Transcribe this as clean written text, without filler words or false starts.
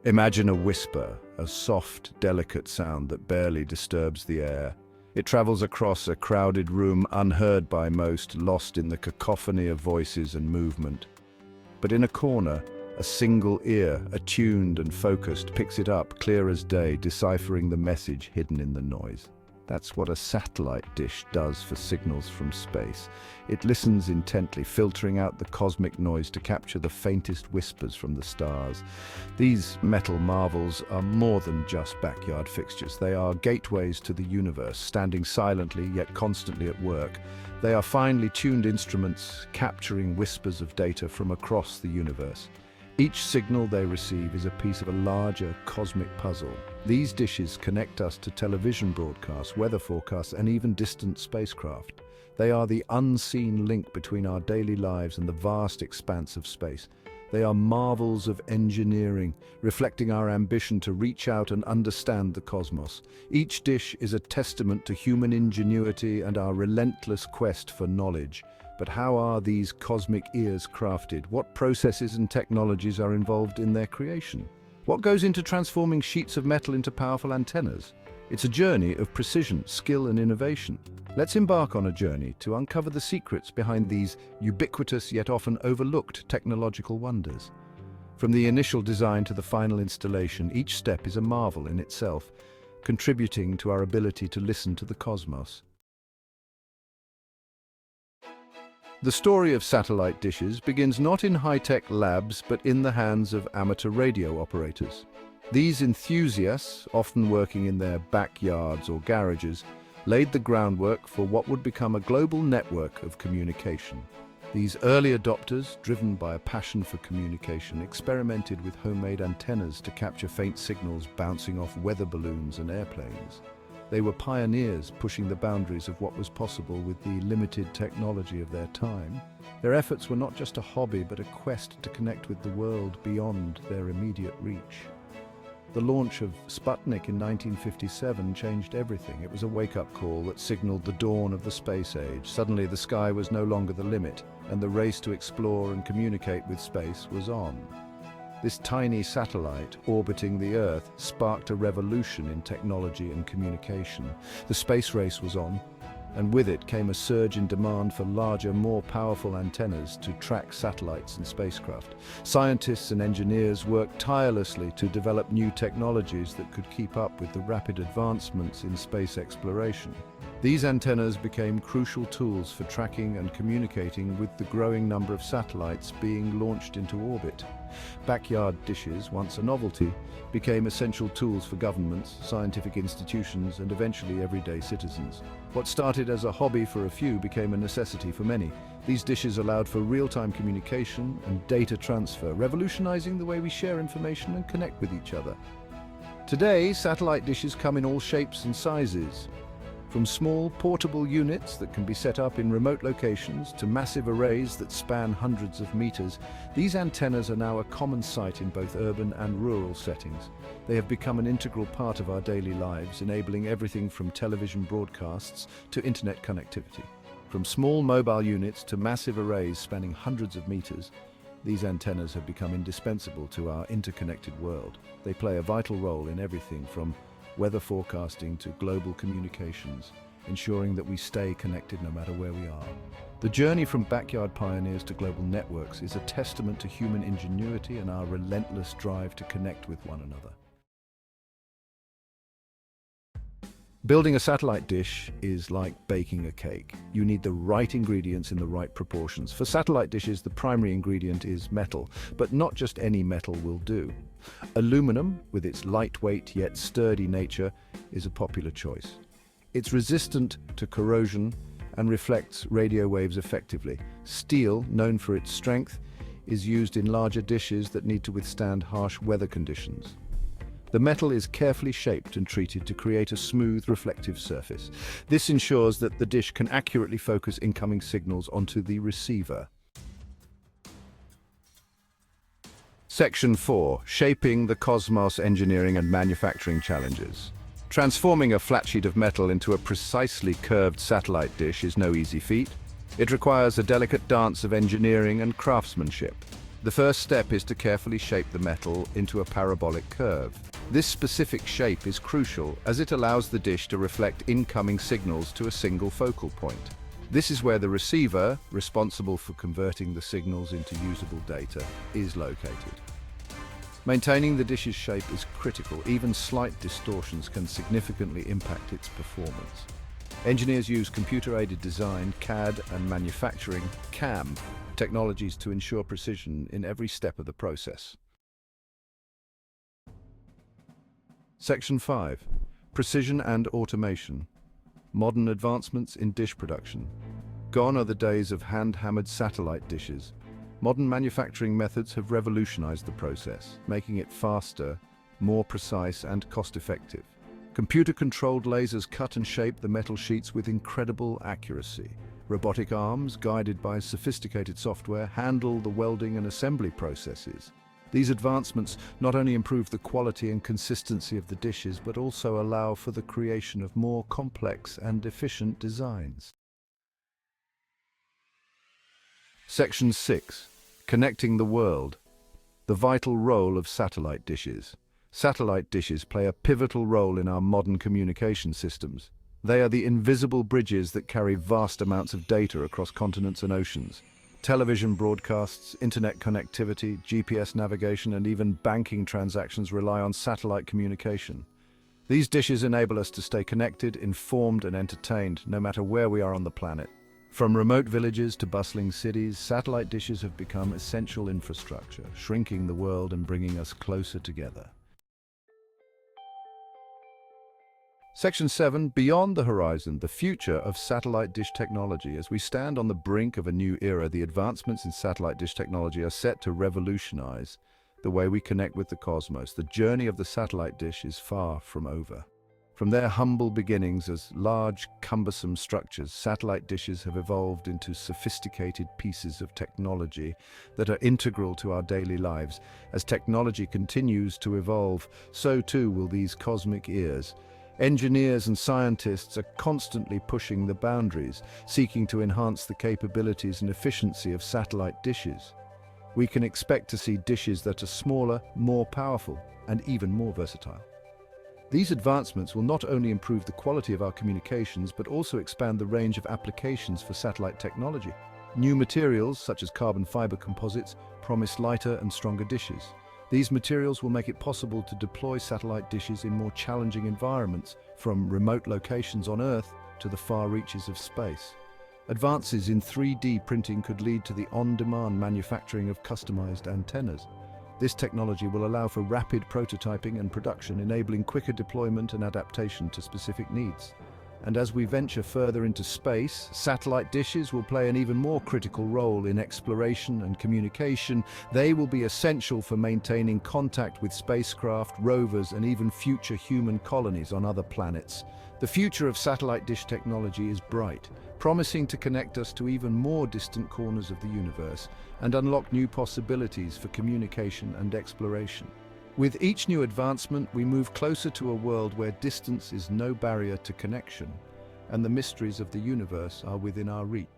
Imagine a whisper, a soft, delicate sound that barely disturbs the air. It travels across a crowded room, unheard by most, lost in the cacophony of voices and movement. But in a corner, a single ear, attuned and focused, picks it up, clear as day, deciphering the message hidden in the noise. That's what a satellite dish does for signals from space. It listens intently, filtering out the cosmic noise to capture the faintest whispers from the stars. These metal marvels are more than just backyard fixtures. They are gateways to the universe, standing silently yet constantly at work. They are finely tuned instruments, capturing whispers of data from across the universe. Each signal they receive is a piece of a larger cosmic puzzle. These dishes connect us to television broadcasts, weather forecasts, and even distant spacecraft. They are the unseen link between our daily lives and the vast expanse of space. They are marvels of engineering, reflecting our ambition to reach out and understand the cosmos. Each dish is a testament to human ingenuity and our relentless quest for knowledge. But how are these cosmic ears crafted? What processes and technologies are involved in their creation? What goes into transforming sheets of metal into powerful antennas? It's a journey of precision, skill, and innovation. Let's embark on a journey to uncover the secrets behind these ubiquitous yet often overlooked technological wonders. From the initial design to the final installation, each step is a marvel in itself, contributing to our ability to listen to the cosmos. The story of satellite dishes begins not in high-tech labs, but in the hands of amateur radio operators. These enthusiasts, often working in their backyards or garages, laid the groundwork for what would become a global network of communication. These early adopters, driven by a passion for communication, experimented with homemade antennas to capture faint signals bouncing off weather balloons and airplanes. They were pioneers, pushing the boundaries of what was possible with the limited technology of their time. Their efforts were not just a hobby, but a quest to connect with the world beyond their immediate reach. The launch of Sputnik in 1957 changed everything. It was a wake-up call that signaled the dawn of the space age. Suddenly, the sky was no longer the limit, and the race to explore and communicate with space was on. This tiny satellite orbiting the Earth sparked a revolution in technology and communication. The space race was on, and with it came a surge in demand for larger, more powerful antennas to track satellites and spacecraft. Scientists and engineers worked tirelessly to develop new technologies that could keep up with the rapid advancements in space exploration. These antennas became crucial tools for tracking and communicating with the growing number of satellites being launched into orbit. Backyard dishes, once a novelty, became essential tools for governments, scientific institutions, and eventually everyday citizens. What started as a hobby for a few became a necessity for many. These dishes allowed for real-time communication and data transfer, revolutionizing the way we share information and connect with each other. Today, satellite dishes come in all shapes and sizes. From small, portable units that can be set up in remote locations to massive arrays that span hundreds of meters, these antennas are now a common sight in both urban and rural settings. They have become an integral part of our daily lives, enabling everything from television broadcasts to internet connectivity. From small mobile units to massive arrays spanning hundreds of meters, these antennas have become indispensable to our interconnected world. They play a vital role in everything from weather forecasting to global communications, ensuring that we stay connected no matter where we are. The journey from backyard pioneers to global networks is a testament to human ingenuity and our relentless drive to connect with one another. Building a satellite dish is like baking a cake. You need the right ingredients in the right proportions. For satellite dishes, the primary ingredient is metal, but not just any metal will do. Aluminum, with its lightweight yet sturdy nature, is a popular choice. It's resistant to corrosion and reflects radio waves effectively. Steel, known for its strength, is used in larger dishes that need to withstand harsh weather conditions. The metal is carefully shaped and treated to create a smooth, reflective surface. This ensures that the dish can accurately focus incoming signals onto the receiver. Section 4. Shaping the Cosmos Engineering and Manufacturing Challenges. Transforming a flat sheet of metal into a precisely curved satellite dish is no easy feat. It requires a delicate dance of engineering and craftsmanship. The first step is to carefully shape the metal into a parabolic curve. This specific shape is crucial as it allows the dish to reflect incoming signals to a single focal point. This is where the receiver, responsible for converting the signals into usable data, is located. Maintaining the dish's shape is critical. Even slight distortions can significantly impact its performance. Engineers use computer-aided design, CAD, and manufacturing, CAM, technologies to ensure precision in every step of the process. Section 5. Precision and automation. Modern advancements in dish production. Gone are the days of hand-hammered satellite dishes. Modern manufacturing methods have revolutionized the process, making it faster, more precise, and cost-effective. Computer-controlled lasers cut and shape the metal sheets with incredible accuracy. Robotic arms, guided by sophisticated software, handle the welding and assembly processes. These advancements not only improve the quality and consistency of the dishes, but also allow for the creation of more complex and efficient designs. Section 6. Connecting the world. The vital role of satellite dishes. Satellite dishes play a pivotal role in our modern communication systems. They are the invisible bridges that carry vast amounts of data across continents and oceans. Television broadcasts, internet connectivity, GPS navigation, and even banking transactions rely on satellite communication. These dishes enable us to stay connected, informed, and entertained, no matter where we are on the planet. From remote villages to bustling cities, satellite dishes have become essential infrastructure, shrinking the world and bringing us closer together. Section 7. Beyond the horizon, the future of satellite dish technology. As we stand on the brink of a new era, the advancements in satellite dish technology are set to revolutionize the way we connect with the cosmos. The journey of the satellite dish is far from over. From their humble beginnings as large, cumbersome structures, satellite dishes have evolved into sophisticated pieces of technology that are integral to our daily lives. As technology continues to evolve, so too will these cosmic ears. Engineers and scientists are constantly pushing the boundaries, seeking to enhance the capabilities and efficiency of satellite dishes. We can expect to see dishes that are smaller, more powerful, and even more versatile. These advancements will not only improve the quality of our communications, but also expand the range of applications for satellite technology. New materials, such as carbon fiber composites, promise lighter and stronger dishes. These materials will make it possible to deploy satellite dishes in more challenging environments, from remote locations on Earth to the far reaches of space. Advances in 3D printing could lead to the on-demand manufacturing of customized antennas. This technology will allow for rapid prototyping and production, enabling quicker deployment and adaptation to specific needs. And as we venture further into space, satellite dishes will play an even more critical role in exploration and communication. They will be essential for maintaining contact with spacecraft, rovers, and even future human colonies on other planets. The future of satellite dish technology is bright, promising to connect us to even more distant corners of the universe and unlock new possibilities for communication and exploration. With each new advancement, we move closer to a world where distance is no barrier to connection, and the mysteries of the universe are within our reach.